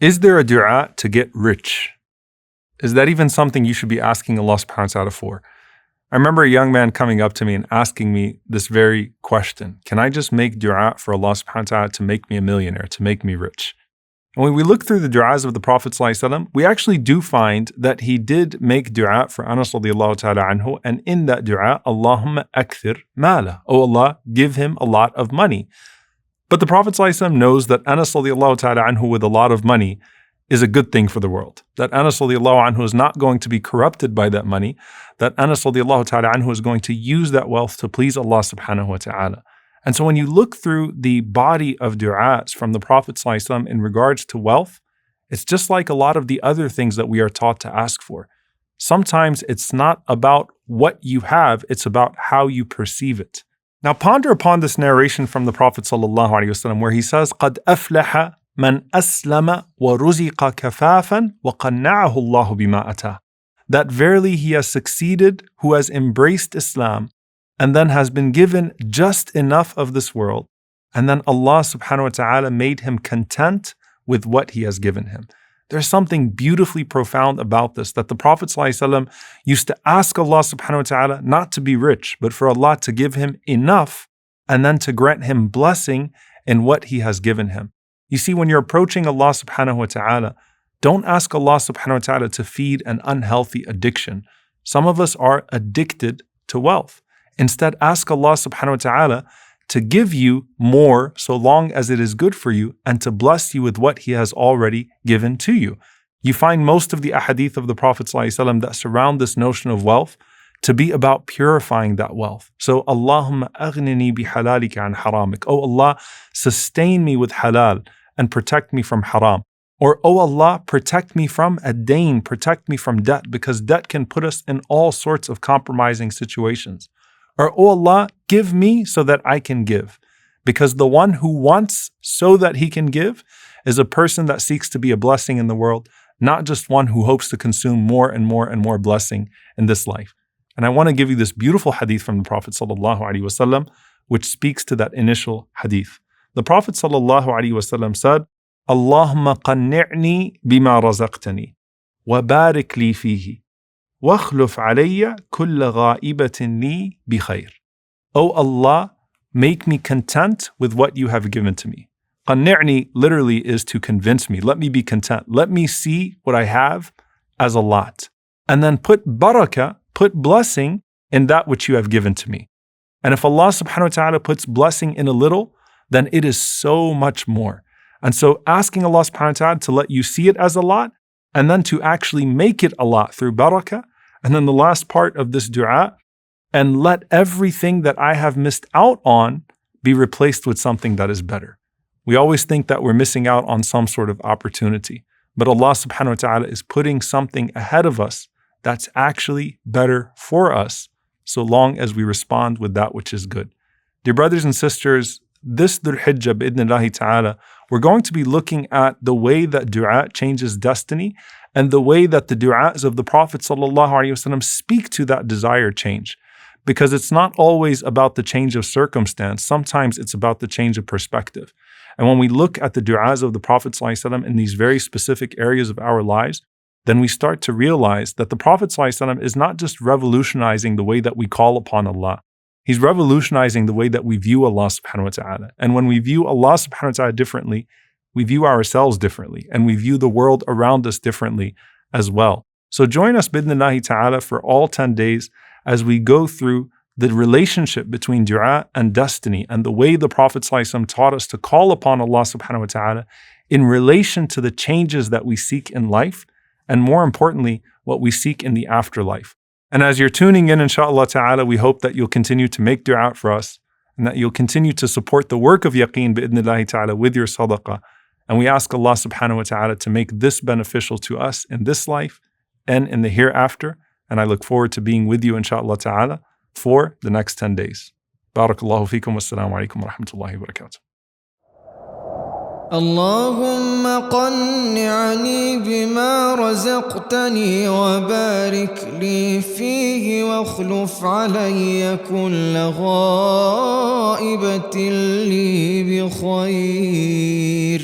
Is there a dua to get rich? Is that even something you should be asking Allah subhanahu wa ta'ala for? I remember a young man coming up to me and asking me this very question. Can I just make dua for Allah subhanahu wa ta'ala to make me a millionaire, to make me rich? And when we look through the du'as of the Prophet ﷺ, we actually do find that he did make dua for Anas radiallahu ta'ala anhu, and in that dua, Allahumma akthir mala. Oh Allah, give him a lot of money. But the Prophet ﷺ knows that Anas radiallahu ta'ala anhu with a lot of money is a good thing for the world. That Anas radiallahu anhu is not going to be corrupted by that money. That Anas radiallahu ta'ala anhu is going to use that wealth to please Allah subhanahu wa ta'ala. And so when you look through the body of du'as from the Prophet ﷺ in regards to wealth, it's just like a lot of the other things that we are taught to ask for. Sometimes it's not about what you have, it's about how you perceive it. Now ponder upon this narration from the Prophet ﷺ where he says, قَدْ أَفْلَحَ مَنْ أَسْلَمَ وَرُزِقَ كَفَافًا وَقَنَّعَهُ اللَّهُ بِمَا أَتَاهُ. That verily he has succeeded who has embraced Islam and then has been given just enough of this world, and then Allah subhanahu wa ta'ala made him content with what he has given him. There's something beautifully profound about this, that the Prophet ﷺ used to ask Allah subhanahu wa ta'ala not to be rich, but for Allah to give him enough and then to grant him blessing in what he has given him. You see, when you're approaching Allah subhanahu wa ta'ala, don't ask Allah subhanahu wa ta'ala to feed an unhealthy addiction. Some of us are addicted to wealth. Instead, ask Allah subhanahu wa ta'ala to give you more so long as it is good for you and to bless you with what He has already given to you. You find most of the ahadith of the Prophet ﷺ that surround this notion of wealth to be about purifying that wealth. So, Allahumma aghnini bihalalika an haramik. Oh Allah, sustain me with halal and protect me from haram. Or, oh Allah, protect me from a dain, protect me from debt, because debt can put us in all sorts of compromising situations. Or, oh Allah, give me so that I can give. Because the one who wants so that he can give is a person that seeks to be a blessing in the world, not just one who hopes to consume more and more and more blessing in this life. And I want to give you this beautiful hadith from the Prophet ﷺ, which speaks to that initial hadith. The Prophet ﷺ said, Allahumma qanni'ni bima razaqtani, wa barik li fihi. وَاخْلُفْ عَلَيَّ كُلَّ غَائِبَةٍ لِي بِخَيْرٍ. O Allah, make me content with what you have given to me. قَنِّعْنِي literally is to convince me. Let me be content. Let me see what I have as a lot. And then put barakah, put blessing in that which you have given to me. And if Allah subhanahu wa ta'ala puts blessing in a little, then it is so much more. And so asking Allah subhanahu wa ta'ala to let you see it as a lot, and then to actually make it a lot through barakah. And then the last part of this dua, and let everything that I have missed out on be replaced with something that is better. We always think that we're missing out on some sort of opportunity, but Allah subhanahu wa ta'ala is putting something ahead of us that's actually better for us, so long as we respond with that which is good. Dear brothers and sisters, this Dhul Hijjah, bi'idhnillahi ta'ala, we're going to be looking at the way that dua changes destiny and the way that the du'as of the Prophet ﷺ speak to that desired change. Because it's not always about the change of circumstance. Sometimes it's about the change of perspective. And when we look at the du'as of the Prophet ﷺ in these very specific areas of our lives, then we start to realize that the Prophet ﷺ is not just revolutionizing the way that we call upon Allah. He's revolutionizing the way that we view Allah subhanahu wa ta'ala. And when we view Allah subhanahu wa ta'ala differently, we view ourselves differently, and we view the world around us differently as well. So join us bidnillahi ta'ala for all 10 days as we go through the relationship between dua and destiny and the way the Prophet ﷺ taught us to call upon Allah subhanahu wa ta'ala in relation to the changes that we seek in life, and more importantly, what we seek in the afterlife. And as you're tuning in, inshaAllah ta'ala, we hope that you'll continue to make dua for us and that you'll continue to support the work of Yaqeen bi'idhnillahi ta'ala with your sadaqah. And we ask Allah subhanahu wa ta'ala to make this beneficial to us in this life and in the hereafter. And I look forward to being with you, inshaAllah ta'ala, for the next 10 days. Barakallahu feekum wa assalamu alaikum wa rahmatullahi wa barakatuh. اللهم قنعني بما رزقتني وبارك لي فيه واخلف علي كل غائبة لي بخير.